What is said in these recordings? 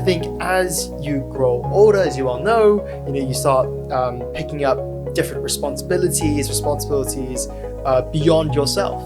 think as you grow older, as you well know, you start picking up different responsibilities beyond yourself.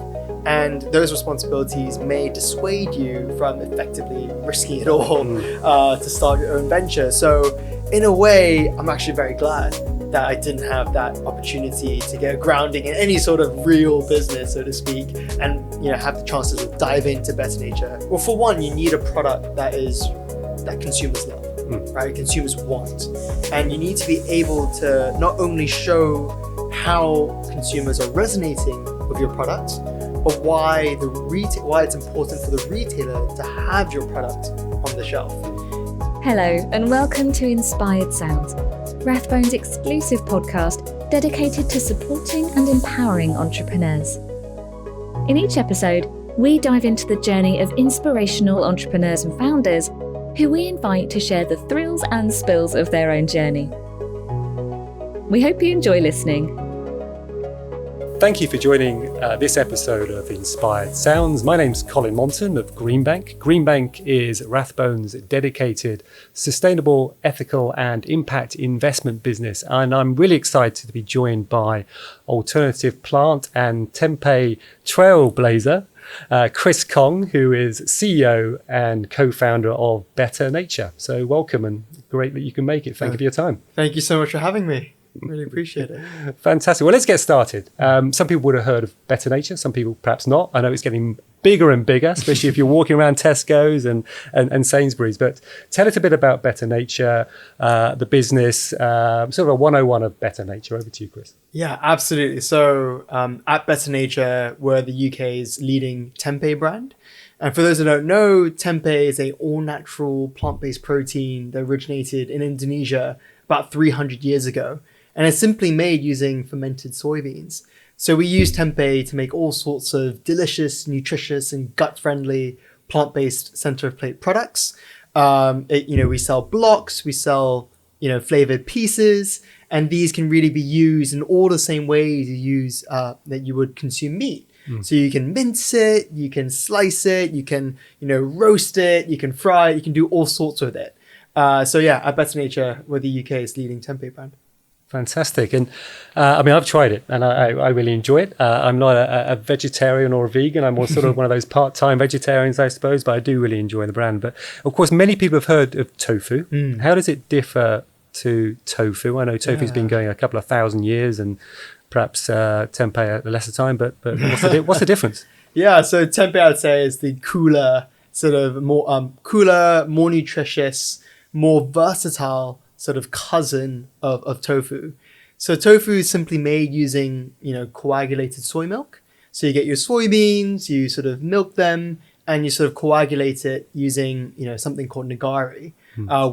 And those responsibilities may dissuade you from effectively risking it all to start your own venture. So in a way, I'm actually very glad that I didn't have that opportunity to get grounding in any sort of real business, so to speak, and have the chance to dive into Better Nature. Well, for one, you need a product that consumers love, right? Consumers want, and you need to be able to not only show how consumers are resonating with your product, but why it's important for the retailer to have your product on the shelf. Hello, and welcome to Inspired Sounds, Rathbones' exclusive podcast dedicated to supporting and empowering entrepreneurs. In each episode, we dive into the journey of inspirational entrepreneurs and founders who we invite to share the thrills and spills of their own journey. We hope you enjoy listening. Thank you for joining this episode of Inspired Sounds. My name's Colin Monton of Greenbank. Greenbank is Rathbones' dedicated, sustainable, ethical and impact investment business. And I'm really excited to be joined by alternative plant and Tempe trailblazer, Chris Kong, who is CEO and co-founder of Better Nature. So welcome and great that you can make it. Thank you for your time. Thank you so much for having me. Really appreciate it. Fantastic. Well, let's get started. Some people would have heard of Better Nature, some people perhaps not. I know it's getting bigger and bigger, especially if you're walking around Tesco's and Sainsbury's. But tell us a bit about Better Nature, the business, sort of a 101 of Better Nature. Over to you, Chris. Yeah, absolutely. So at Better Nature, we're the UK's leading Tempe brand. And for those who don't know, Tempe is a all-natural plant-based protein that originated in Indonesia about 300 years ago. And it's simply made using fermented soybeans. So we use tempeh to make all sorts of delicious, nutritious, and gut-friendly plant-based center-of-plate products. We sell blocks, we sell flavored pieces, and these can really be used in all the same ways you use that you would consume meat. So you can mince it, you can slice it, you can roast it, you can fry it, you can do all sorts with it. At Better Nature, we're the UK's leading tempeh brand. Fantastic. And I've tried it and I really enjoy it. I'm not a vegetarian or a vegan. I'm more sort of one of those part-time vegetarians, I suppose, but I do really enjoy the brand. But of course, many people have heard of tofu. How does it differ to tofu? I know tofu's been going a couple of thousand years and perhaps tempeh at a lesser time, but what's the difference? Yeah, so tempeh, I'd say, is the cooler, sort of more nutritious, more versatile sort of cousin of tofu. So tofu is simply made using, coagulated soy milk. So you get your soybeans, you sort of milk them, and you sort of coagulate it using, something called nigari,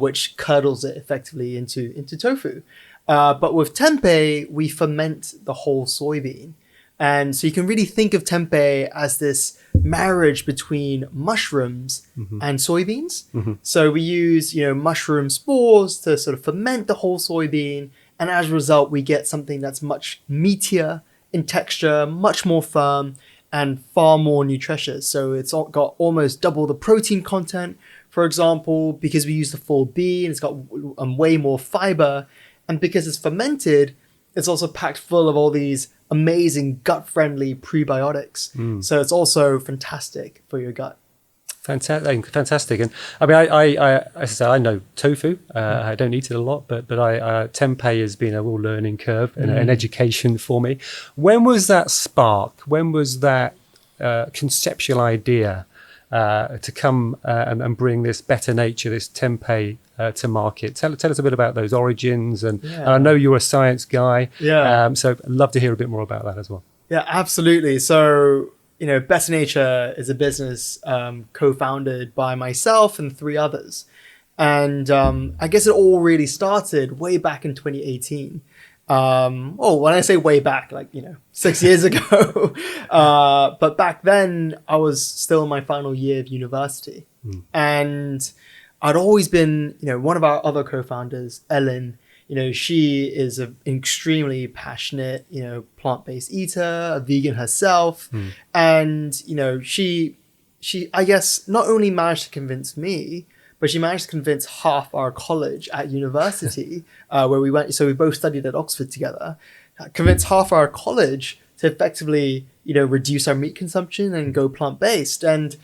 which curdles it effectively into tofu. But with tempeh, we ferment the whole soybean. And so you can really think of tempeh as this marriage between mushrooms and soybeans. So we use, mushroom spores to sort of ferment the whole soybean. And as a result, we get something that's much meatier in texture, much more firm, and far more nutritious. So it's got almost double the protein content, for example, because we use the full bean. It's got way more fiber. And because it's fermented, it's also packed full of all these amazing gut-friendly prebiotics. So it's also fantastic for your gut. Fantastic. And I know tofu. I don't eat it a lot, but tempeh has been a real learning curve and an education for me. When was that spark? When was that conceptual idea to come and bring this Better Nature, this tempeh to market? Tell us a bit about those origins. And I know you're a science guy. So I'd love to hear a bit more about that as well. Yeah, absolutely. So, Better Nature is a business co-founded by myself and 3 others. And I guess it all really started way back in 2018. When I say way back, 6 years ago. But back then, I was still in my final year of university. And I'd always been, one of our other co-founders, Ellen, she is an extremely passionate, plant-based eater, a vegan herself. And, she, I guess, not only managed to convince me, but she managed to convince half our college at university where we went. So we both studied at Oxford together. Convince half our college to effectively, reduce our meat consumption and go plant-based. And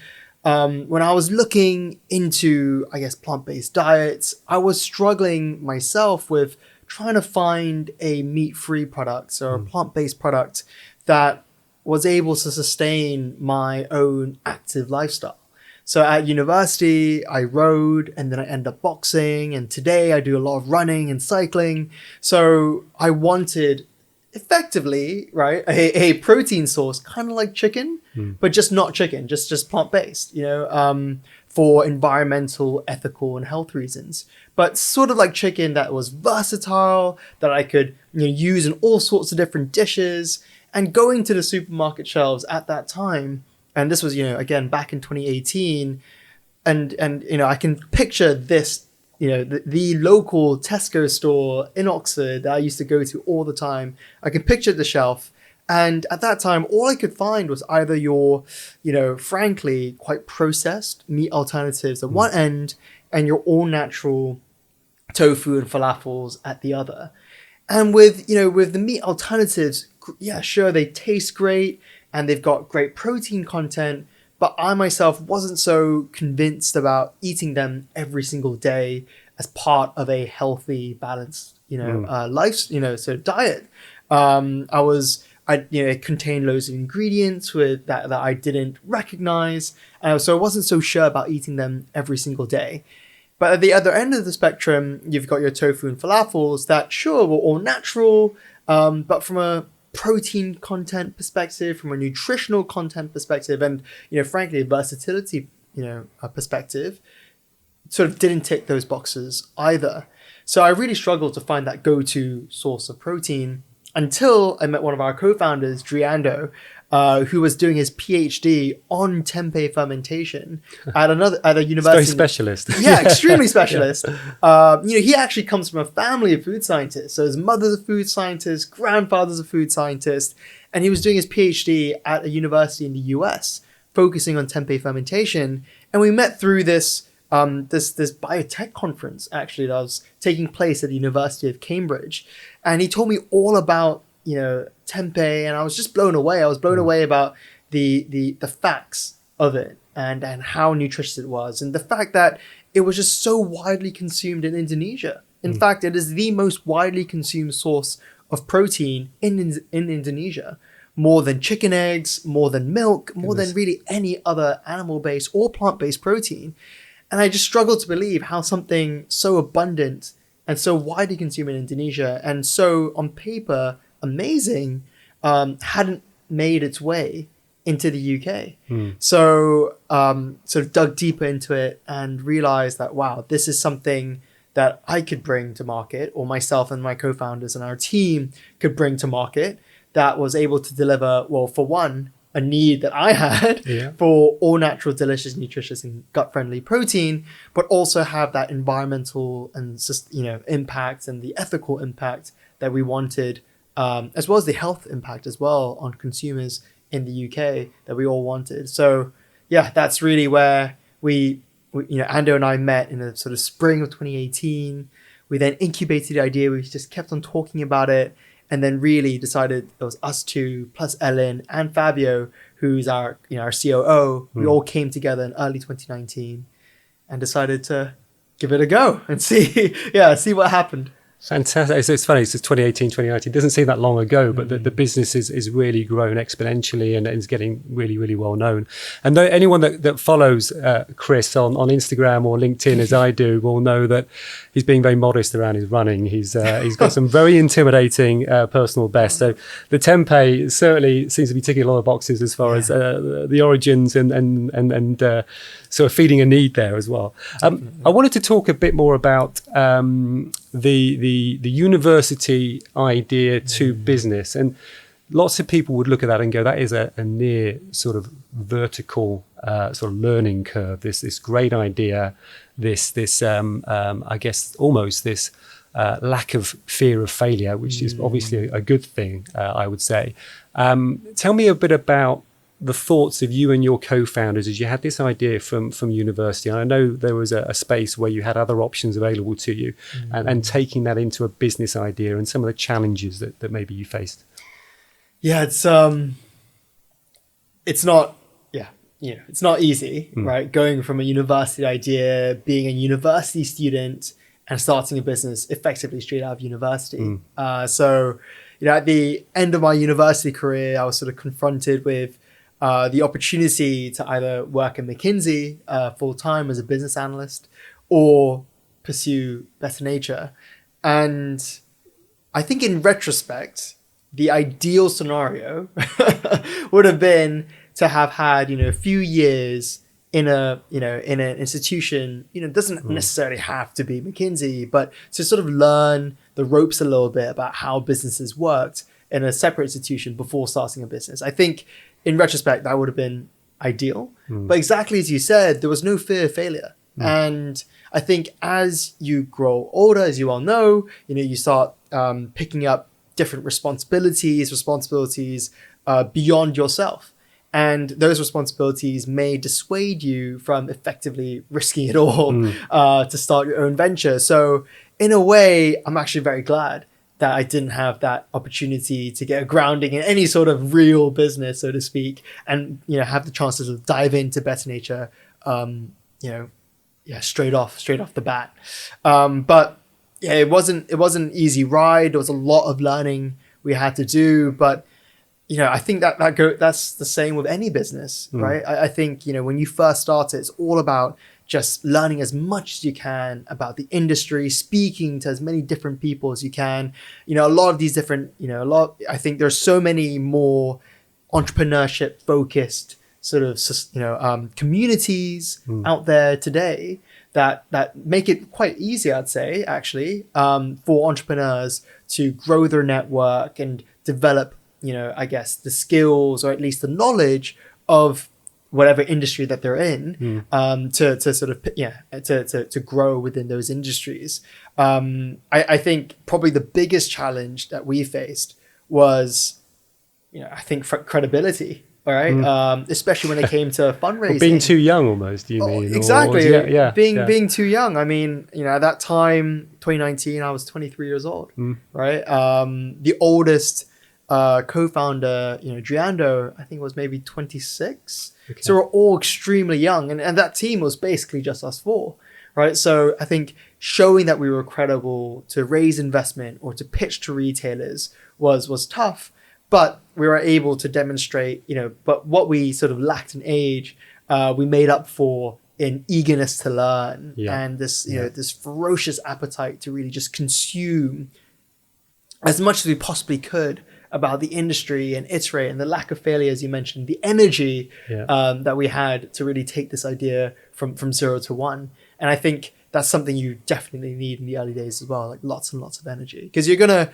when I was looking into, I guess, plant-based diets, I was struggling myself with trying to find a meat-free product or a plant-based product that was able to sustain my own active lifestyle. So at university, I rode and then I ended up boxing. And today I do a lot of running and cycling. So I wanted effectively, right, a protein source, kind of like chicken, but just not chicken, just plant-based, for environmental, ethical, and health reasons. But sort of like chicken that was versatile, that I could use in all sorts of different dishes. And going to the supermarket shelves at that time, and this was, again, back in 2018, and I can picture this, the local Tesco store in Oxford that I used to go to all the time. I can picture the shelf. And at that time, all I could find was either your, frankly, quite processed meat alternatives at one end and your all natural tofu and falafels at the other. And with the meat alternatives, yeah, sure, they taste great and they've got great protein content, but I myself wasn't so convinced about eating them every single day as part of a healthy, balanced, diet. It contained loads of ingredients with that I didn't recognize. So I wasn't so sure about eating them every single day. But at the other end of the spectrum, you've got your tofu and falafels that sure were all natural, but from a protein content perspective, from a nutritional content perspective, and frankly, a versatility perspective, sort of didn't tick those boxes either. So I really struggled to find that go-to source of protein until I met one of our co-founders, Driando, who was doing his PhD on tempeh fermentation at a university. It's very specialist. Yeah, extremely specialist. Yeah. He actually comes from a family of food scientists. So his mother's a food scientist, grandfather's a food scientist, and he was doing his PhD at a university in the US, focusing on tempeh fermentation. And we met through this biotech conference actually that was taking place at the University of Cambridge, and he told me all about tempeh, and I was just blown away. I was blown away about the facts of it and how nutritious it was, and the fact that it was just so widely consumed in Indonesia. In fact, it is the most widely consumed source of protein in Indonesia. More than chicken eggs, more than milk, more than really any other animal-based or plant-based protein. And I just struggle to believe how something so abundant and so widely consumed in Indonesia and so on paper amazing hadn't made its way into the UK. So sort of dug deeper into it and realized that, wow, this is something that I could bring to market, or myself and my co-founders and our team could bring to market, that was able to deliver, well, for one, a need that I had for all natural, delicious, nutritious, and gut-friendly protein, but also have that environmental and impact and the ethical impact that we wanted, as well as the health impact as well on consumers in the UK that we all wanted. So yeah, that's really where we Ando and I met in the sort of spring of 2018. We then incubated the idea. We just kept on talking about it. And then really decided it was us two plus Ellen and Fabio, who's our COO. We all came together in early 2019 and decided to give it a go and see what happened. Fantastic. So it's funny, it's 2018, 2019. It doesn't seem that long ago, but the business is really grown exponentially and is getting really, really well known. And anyone that follows Chris on Instagram or LinkedIn, as I do, will know that he's being very modest around his running. He's got some very intimidating personal bests. So the tempeh certainly seems to be ticking a lot of boxes as far as the origins and sort of feeding a need there as well. I wanted to talk a bit more about the university idea to business, and lots of people would look at that and go, that is a near sort of vertical sort of learning curve, this great idea, this I guess almost this lack of fear of failure, which is obviously a good thing, I would say. Tell me a bit about the thoughts of you and your co-founders as you had this idea from university. And I know there was a space where you had other options available to you, and taking that into a business idea and some of the challenges that maybe you faced. Yeah, it's not, it's not easy, right? Going from a university idea, being a university student, and starting a business effectively straight out of university. So, at the end of my university career, I was sort of confronted with the opportunity to either work at McKinsey full-time as a business analyst or pursue better nature. And I think in retrospect, the ideal scenario would have been to have had, a few years in an institution, it doesn't necessarily have to be McKinsey, but to sort of learn the ropes a little bit about how businesses worked in a separate institution before starting a business. I think in retrospect, that would have been ideal. But exactly as you said, there was no fear of failure. And I think as you grow older, as you all know, you start picking up different responsibilities beyond yourself. And those responsibilities may dissuade you from effectively risking it all to start your own venture. So in a way, I'm actually very glad that I didn't have that opportunity to get a grounding in any sort of real business, so to speak, and have the chance to sort of dive into better nature, straight off the bat. But yeah, it wasn't an easy ride. There was a lot of learning we had to do, but I think that's the same with any business, right? I think, when you first start it, it's all about just learning as much as you can about the industry, speaking to as many different people as you can. A lot of these different, I think there's so many more entrepreneurship focused sort of, communities out there today that make it quite easy, I'd say, actually, for entrepreneurs to grow their network and develop I guess the skills or at least the knowledge of whatever industry that they're in, to sort of, to grow within those industries. I think probably the biggest challenge that we faced was, I think credibility. All right. Especially when it came to fundraising. Well, being too young almost, you mean? Exactly. Or, being too young. I mean, at that time, 2019, I was 23 years old, right? The oldest co-founder, Giando, I think was maybe 26. Okay. So we're all extremely young. And that team was basically just us four, right? So I think showing that we were credible to raise investment or to pitch to retailers was tough. But we were able to demonstrate, but what we sort of lacked in age, we made up for in eagerness to learn and this, this ferocious appetite to really just consume as much as we possibly could about the industry and iterate, and the lack of failure, as you mentioned, the energy that we had to really take this idea from 0 to 1. And I think that's something you definitely need in the early days as well, like lots and lots of energy, because you're gonna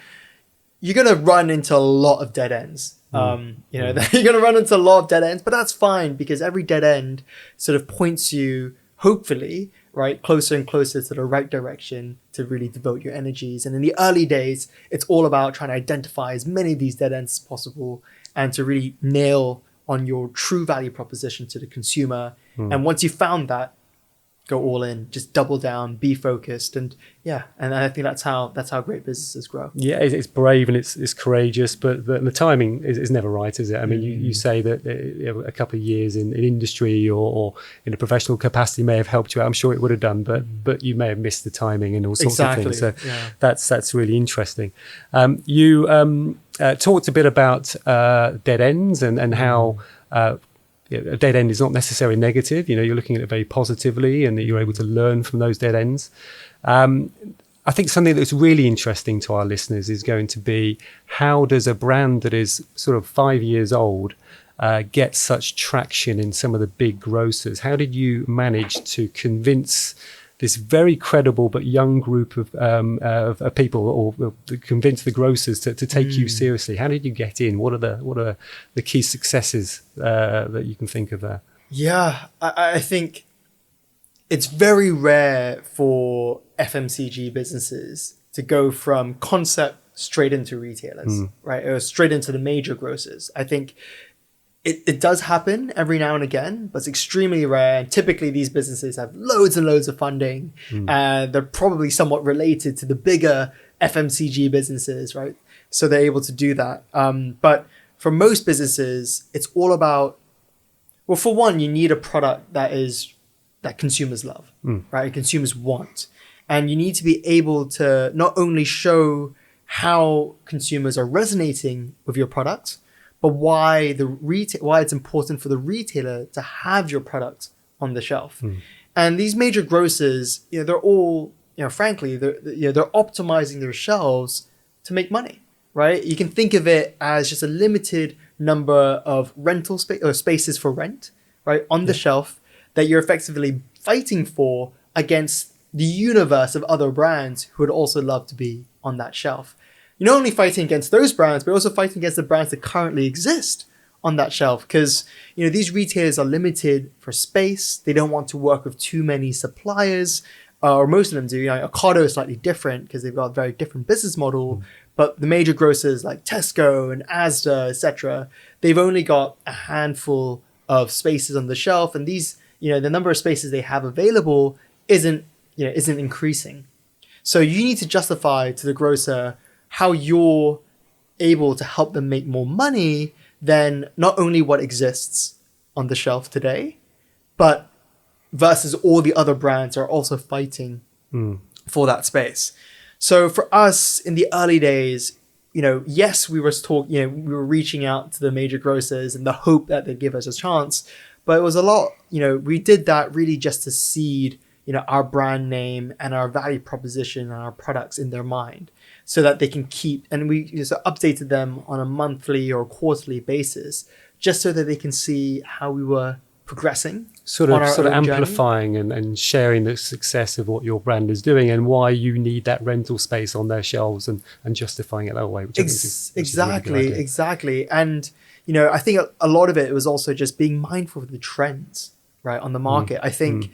run into a lot of dead ends. You're gonna run into a lot of dead ends, but that's fine, because every dead end sort of points you, hopefully, right, closer and closer to the right direction to really devote your energies. And in the early days, it's all about trying to identify as many of these dead ends as possible and to really nail on your true value proposition to the consumer. And once you've found that, go all in, just double down, be focused. And I think that's how great businesses grow. Yeah, it's brave and it's courageous, but the timing is never right, is it? I mean, you say that a couple of years in industry or in a professional capacity may have helped you out. I'm sure it would have done, but you may have missed the timing and all sorts of things. So that's really interesting. You talked a bit about dead ends and how a dead end is not necessarily negative. You're looking at it very positively, and that you're able to learn from those dead ends. I think something that's really interesting to our listeners is going to be, how does a brand that is sort of 5 years old get such traction in some of the big grocers? How did you manage to convince this very credible but young group of people, or convince the grocers to take you seriously? How did you get in? What are the key successes that you can think of there? Yeah, I think it's very rare for FMCG businesses to go from concept straight into retailers, right? Or straight into the major grocers. I think it does happen every now and again, but it's extremely rare. And typically these businesses have loads and loads of funding, and they're probably somewhat related to the bigger FMCG businesses, right? So they're able to do that. But for most businesses, it's all about, well, for one, you need a product that consumers love, right? Consumers want. And you need to be able to not only show how consumers are resonating with your product, but why it's important for the retailer to have your product on the shelf. And these major grocers, they're all, frankly, they're optimizing their shelves to make money, right? You can think of it as just a limited number of rental spaces for rent, right, on the shelf that you're effectively fighting for against the universe of other brands who would also love to be on that shelf. You're not only fighting against those brands, but also fighting against the brands that currently exist on that shelf. Because, these retailers are limited for space. They don't want to work with too many suppliers, or most of them do. Ocado is slightly different because they've got a very different business model. But the major grocers like Tesco and Asda, etc., they've only got a handful of spaces on the shelf. And these, the number of spaces they have available isn't increasing. So you need to justify to the grocer how you're able to help them make more money than not only what exists on the shelf today, but versus all the other brands are also fighting for that space. So for us in the early days, yes, we were reaching out to the major grocers in the hope that they'd give us a chance, but it was a lot, we did that really just to seed, our brand name and our value proposition and our products in their mind, so that they can keep, and we just updated them on a monthly or quarterly basis, just so that they can see how we were progressing. Sort of amplifying and sharing the success of what your brand is doing and why you need that rental space on their shelves and justifying it that way. Which Exactly. And, I think a lot of it was also just being mindful of the trends, right, on the market. I think,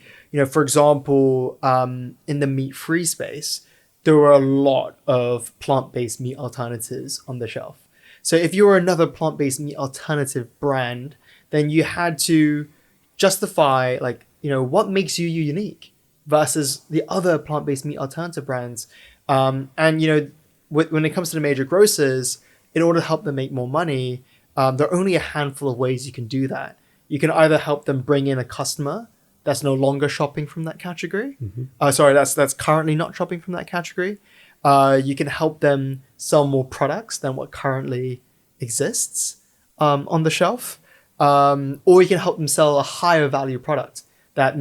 for example, in the meat-free space, there were a lot of plant-based meat alternatives on the shelf. So if you were another plant-based meat alternative brand, then you had to justify, what makes you unique versus the other plant-based meat alternative brands. And, when it comes to the major grocers, in order to help them make more money, there are only a handful of ways you can do that. You can either help them bring in a customer that's no longer shopping from that category. That's currently not shopping from that category. You can help them sell more products than what currently exists on the shelf. Or you can help them sell a higher value product that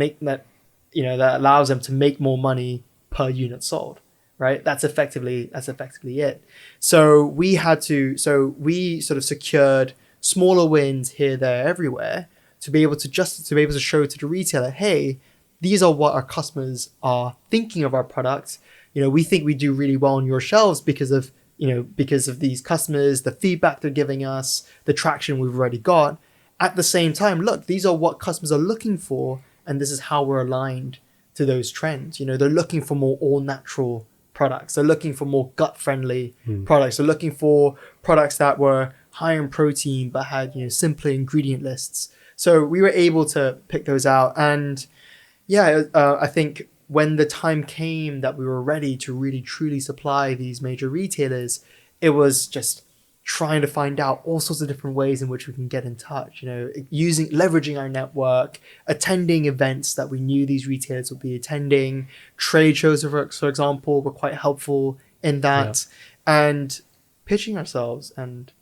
allows them to make more money per unit sold, right? That's effectively it. So we sort of secured smaller wins here, there, everywhere, to be able to show to the retailer, hey, these are what our customers are thinking of our product. We think we do really well on your shelves because of these customers, the feedback they're giving us, the traction we've already got. At the same time, look, these are what customers are looking for, and this is how we're aligned to those trends. They're looking for more all-natural products. They're looking for more gut-friendly products. They're looking for products that were high in protein but had simpler ingredient lists. So we were able to pick those out. And I think when the time came that we were ready to really truly supply these major retailers, it was just trying to find out all sorts of different ways in which we can get in touch, leveraging our network, attending events that we knew these retailers would be attending. Trade shows, for example, were quite helpful in that, and pitching ourselves. And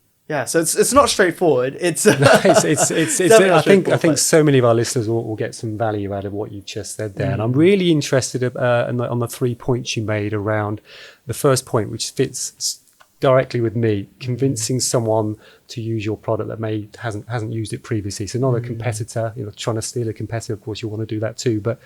so it's not straightforward. I think so many of our listeners will get some value out of what you've just said there. And I'm really interested on the 3 points you made around the first point, which fits directly with me, convincing someone to use your product that hasn't used it previously. So not a competitor, trying to steal a competitor. Of course, you want to do that too, but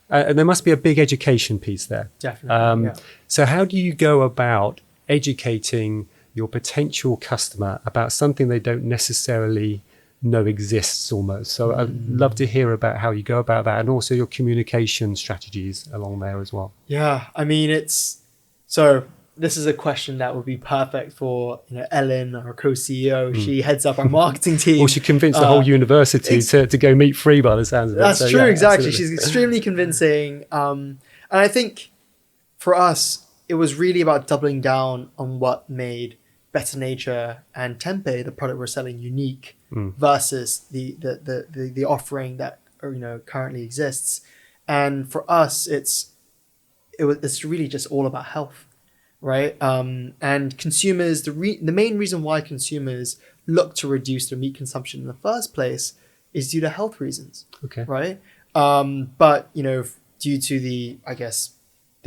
and there must be a big education piece there. Definitely. So how do you go about educating your potential customer about something they don't necessarily know exists almost? So I'd love to hear about how you go about that, and also your communication strategies along there as well. Yeah, I mean, it's so this is a question that would be perfect for Ellen, our co-CEO. She heads up our marketing team. Well, she convinced the whole university to go meat free by the sounds of it. That's So, true, yeah, exactly. absolutely. She's extremely convincing. And I think for us, it was really about doubling down on what made Better Nature and Tempe, the product we're selling, unique versus the offering that currently exists. And for us, it's really just all about health, right? And consumers, the main reason why consumers look to reduce their meat consumption in the first place is due to health reasons, Okay. right? But due to the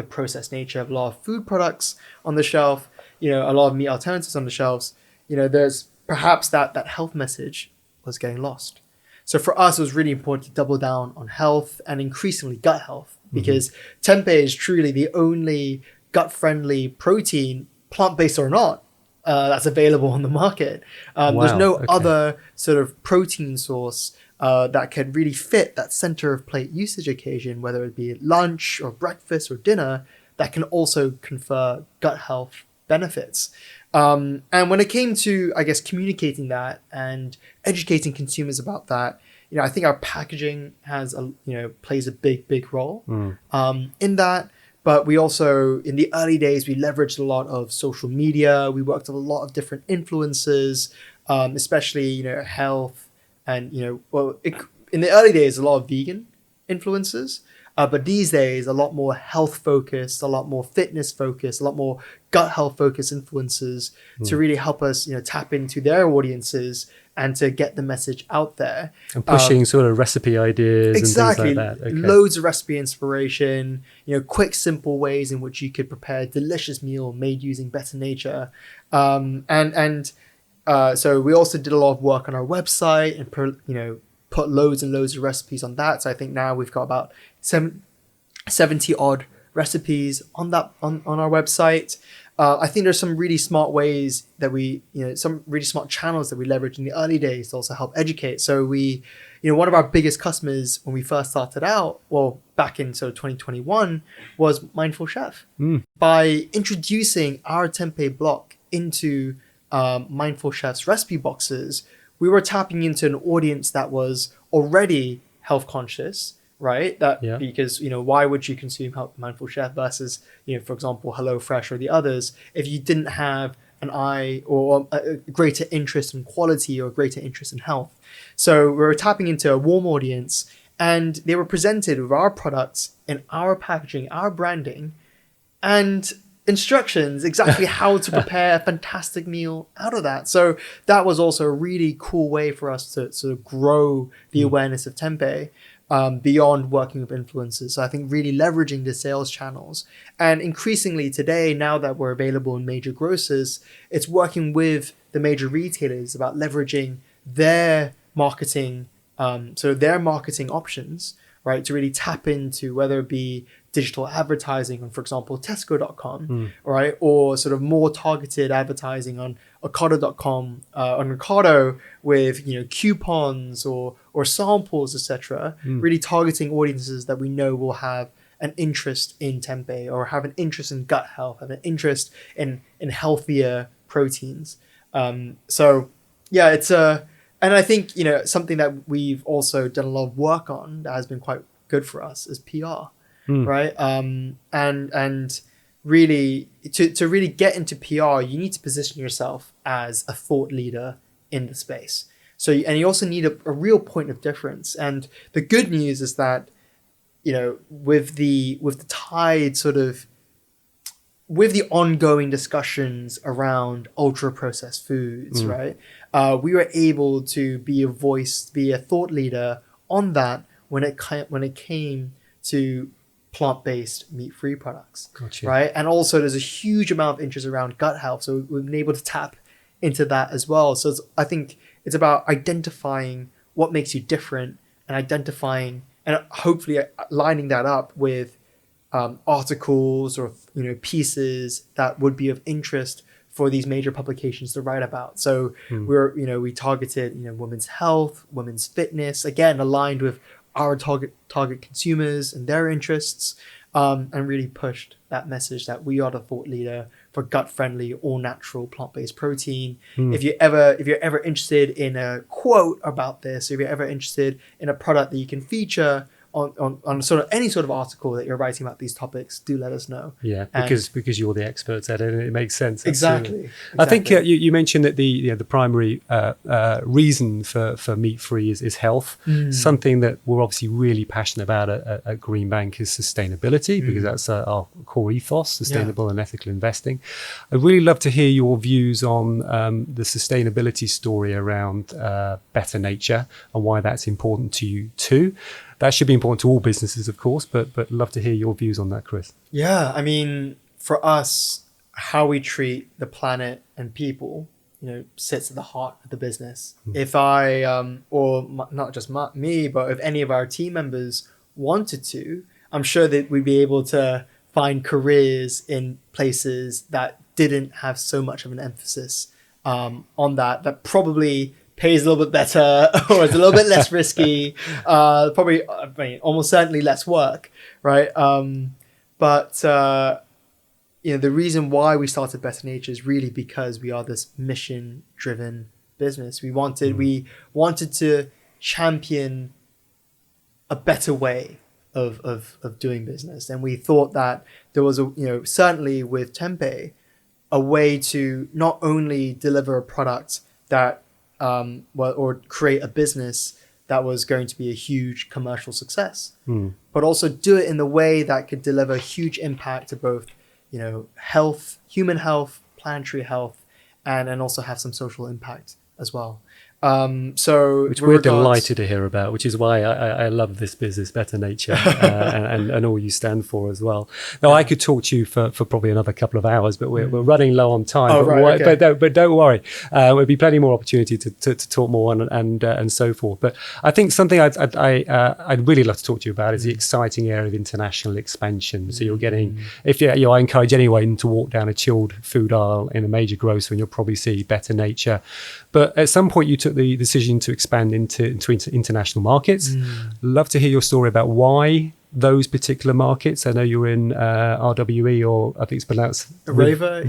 processed nature of a lot of food products on the shelf, a lot of meat alternatives on the shelves, there's perhaps that health message was getting lost. So for us, it was really important to double down on health and increasingly gut health, because tempeh is truly the only gut-friendly protein, plant-based or not, that's available on the market. There's no other sort of protein source that can really fit that center of plate usage occasion, whether it be lunch or breakfast or dinner, that can also confer gut health benefits. And when it came to, communicating that and educating consumers about that, I think our packaging plays a big role in that. But we also, in the early days, we leveraged a lot of social media. We worked with a lot of different influencers, especially, health and, in the early days, a lot of vegan influencers. But these days, a lot more health focused, a lot more fitness focused, a lot more gut health focused influencers to really help us, tap into their audiences and to get the message out there. And pushing sort of recipe ideas exactly, and things like that. Okay. Loads of recipe inspiration, quick, simple ways in which you could prepare a delicious meal made using Better Nature. So we also did a lot of work on our website and, put loads and loads of recipes on that. So I think now we've got about 70 odd recipes on our website. I think there's some really smart ways that some really smart channels that we leveraged in the early days to also help educate. So we, one of our biggest customers when we first started out, well, back in sort of 2021, was Mindful Chef. By introducing our tempeh block into Mindful Chef's recipe boxes, we were tapping into an audience that was already health conscious, right? Because, why would you consume Mindful Chef versus, for example, HelloFresh or the others, if you didn't have an eye or a greater interest in quality or a greater interest in health? So we were tapping into a warm audience, and they were presented with our products in our packaging, our branding, and instructions exactly how to prepare a fantastic meal out of that. So that was also a really cool way for us to sort of grow the awareness of tempeh beyond working with influencers. So I think really leveraging the sales channels, and increasingly today, now that we're available in major grocers, it's working with the major retailers about leveraging their marketing, their marketing options, right, to really tap into whether it be digital advertising on, for example, Tesco.com, right, or sort of more targeted advertising on Ocado.com, on Ocado with coupons or samples, etc. Really targeting audiences that we know will have an interest in tempeh or have an interest in gut health, have an interest in healthier proteins. So yeah, it's and I think something that we've also done a lot of work on that has been quite good for us is PR. Right. And really to really get into PR, you need to position yourself as a thought leader in the space. So, and you also need a real point of difference. And the good news is that, with the tide sort of, with the ongoing discussions around ultra processed foods, right? We were able to be a voice, be a thought leader on that when it came to plant-based meat-free products. Gotcha. Right? And also there's a huge amount of interest around gut health, so we've been able to tap into that as well. So I think it's about identifying what makes you different and identifying and hopefully lining that up with articles or pieces that would be of interest for these major publications to write about. So we targeted women's health, women's fitness, again aligned with our target consumers and their interests. and really pushed that message that we are the thought leader for gut-friendly, all-natural, plant-based protein. If you're ever interested in a quote about this, if you're ever interested in a product that you can feature on sort of any sort of article that you're writing about these topics, do let us know. Yeah, because you're the experts at it, and it makes sense. Exactly. I think you mentioned that the primary reason for meat free is health. Something that we're obviously really passionate about at Greenbank is sustainability, because that's our core ethos: sustainable and ethical investing. I'd really love to hear your views on the sustainability story around better nature and why that's important to you too. That should be important to all businesses, of course, but love to hear your views on that, Chris. Yeah, I mean, for us, how we treat the planet and people, sits at the heart of the business. If I, not just me, but if any of our team members wanted to, I'm sure that we'd be able to find careers in places that didn't have so much of an emphasis on that probably pays a little bit better or is a little bit less risky, probably, almost certainly less work, right? But the reason why we started Better Nature is really because we are this mission-driven business. We wanted to champion a better way of doing business, and we thought that there was certainly with Tempe, a way to not only deliver a product that or create a business that was going to be a huge commercial success, but also do it in the way that could deliver huge impact to both, health, human health, planetary health, and also have some social impact as well. Which we're delighted to hear about, which is why I love this business, Better Nature, and all you stand for as well. Now, I could talk to you for probably another couple of hours, but we're running low on time. But don't worry, there'll be plenty more opportunity to talk more and so forth. But I think something I'd really love to talk to you about is the exciting area of international expansion. So you're getting, I encourage anyone to walk down a chilled food aisle in a major grocery, and you'll probably see Better Nature. But at some point, you took the decision to expand into international markets. Love to hear your story about why those particular markets. I know you're in RWE, or I think it's pronounced Reva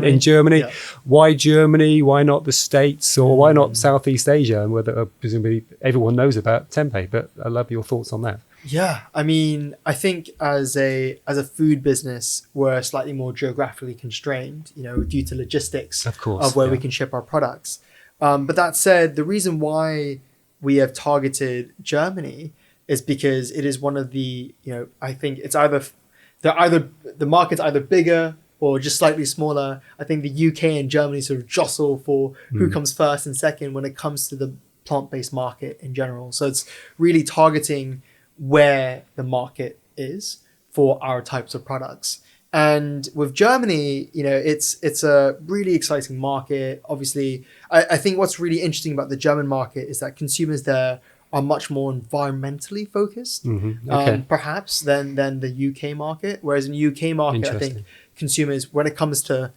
in Germany. Yeah. Why Germany? Why not the States? Or why not Southeast Asia? And whether presumably everyone knows about Tempe, but I love your thoughts on that. Yeah, I mean, I think as a food business, we're slightly more geographically constrained, due to logistics of where we can ship our products. But that said, the reason why we have targeted Germany is because it is one of the, I think it's the market's either bigger or just slightly smaller. I think the UK and Germany sort of jostle for who comes first and second when it comes to the plant-based market in general. So it's really targeting where the market is for our types of products. And with Germany, it's a really exciting market. Obviously, I think what's really interesting about the German market is that consumers there are much more environmentally focused, perhaps, than the UK market. Whereas in the UK market, I think consumers, when it comes to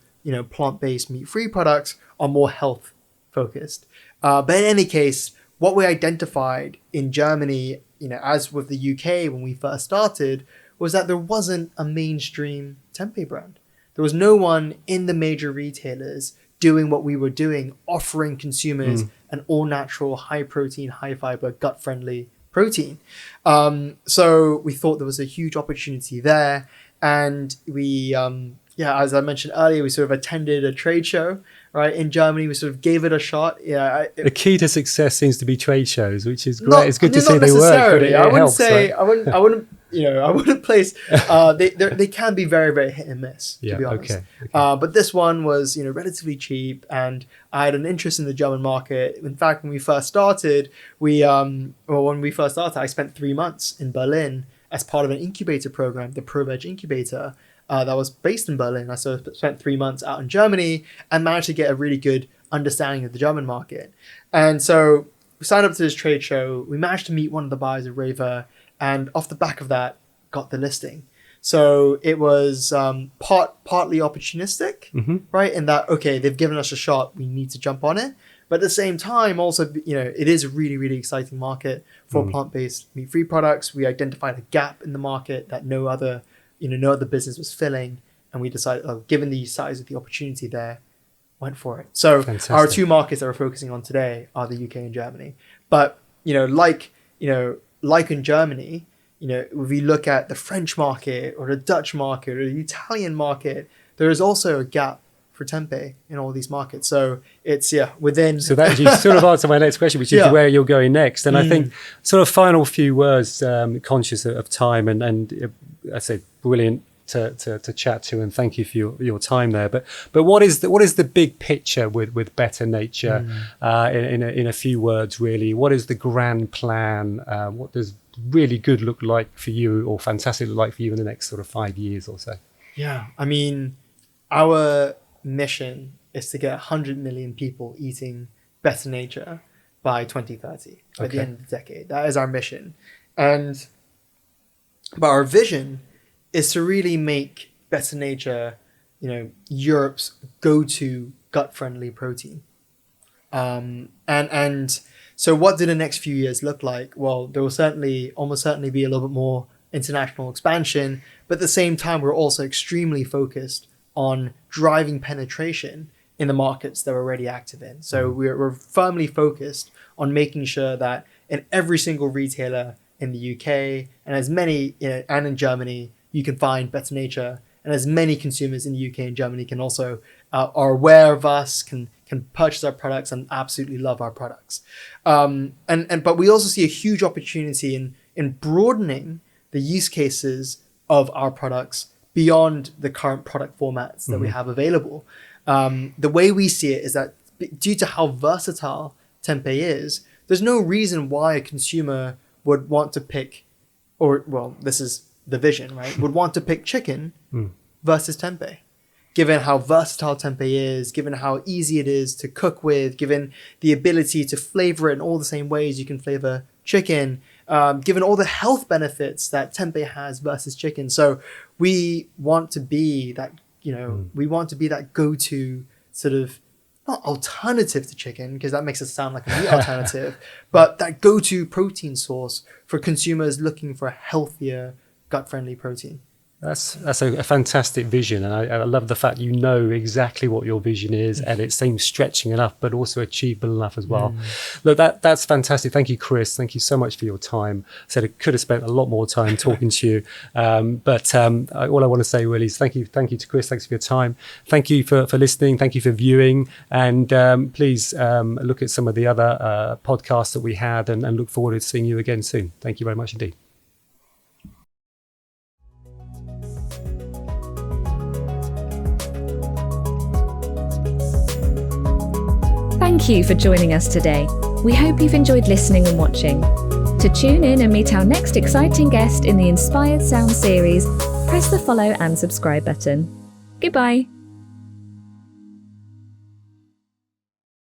plant-based, meat-free products, are more health focused. But in any case, what we identified in Germany, as with the UK when we first started, was that there wasn't a mainstream Tempe brand. There was no one in the major retailers doing what we were doing, offering consumers an all-natural, high-protein, high-fiber, gut-friendly protein. So we thought there was a huge opportunity there. And we, as I mentioned earlier, we sort of attended a trade show, right, in Germany. We sort of gave it a shot. The key to success seems to be trade shows, which is great. It's good to see they work, but it helps. I wouldn't place. They can be very, very hit and miss, to be honest. Okay. But this one was, relatively cheap, and I had an interest in the German market. In fact, when we first started, I spent 3 months in Berlin as part of an incubator program, the ProVeg Incubator, that was based in Berlin. I sort of spent 3 months out in Germany and managed to get a really good understanding of the German market. And so we signed up to this trade show. We managed to meet one of the buyers of Reva, and off the back of that, got the listing. So it was partly opportunistic, right? In that, they've given us a shot, we need to jump on it. But at the same time, also, it is a really, really exciting market for plant-based meat-free products. We identified a gap in the market that no other know what the business was filling, and we decided, given the size of the opportunity there, went for it. So Fantastic. Our two markets that we're focusing on today are the UK and Germany. But like in Germany, if we look at the French market or the Dutch market or the Italian market, there is also a gap for tempeh in all these markets. So it's within. So that you sort of answered my next question, which is where you're going next. And I think sort of final few words, conscious of time, and I say brilliant to chat to, and thank you for your time there. But what is the big picture with Better Nature in a few words, really? What is the grand plan? What does really good look like for you, or fantastic look like for you in the next sort of 5 years or so? Yeah, I mean, our mission is to get 100 million people eating Better Nature by 2030, by the end of the decade. That is our mission. But our vision is to really make Better Nature, Europe's go-to gut-friendly protein. And so what do the next few years look like? Well, there will almost certainly be a little bit more international expansion, but at the same time, we're also extremely focused on driving penetration in the markets that we're already active in. So we're firmly focused on making sure that in every single retailer in the UK and as many, and in Germany, you can find Better Nature, and as many consumers in the UK and Germany can also are aware of us, can purchase our products and absolutely love our products. But we also see a huge opportunity in broadening the use cases of our products beyond the current product formats that we have available. The way we see it is that due to how versatile tempeh is, there's no reason why a consumer would want to pick, this is the vision, right? Would want to pick chicken versus tempeh. Given how versatile tempeh is, given how easy it is to cook with, given the ability to flavor it in all the same ways you can flavor chicken, given all the health benefits that tempeh has versus chicken. So we want to be that, we want to be that go-to sort of, not alternative to chicken, because that makes it sound like a meat alternative, but that go-to protein source for consumers looking for a healthier, gut-friendly protein. That's a fantastic vision, and I love the fact exactly what your vision is, and it seems stretching enough, but also achievable enough as well. Look, that's fantastic. Thank you, Chris. Thank you so much for your time. I said I could have spent a lot more time talking to you, but all I want to say really is thank you to Chris. Thanks for your time. Thank you for listening. Thank you for viewing, and please look at some of the other podcasts that we had, and look forward to seeing you again soon. Thank you very much indeed. Thank you for joining us today. We hope you've enjoyed listening and watching. To tune in and meet our next exciting guest in the Inspired Sound series, press the follow and subscribe button. Goodbye.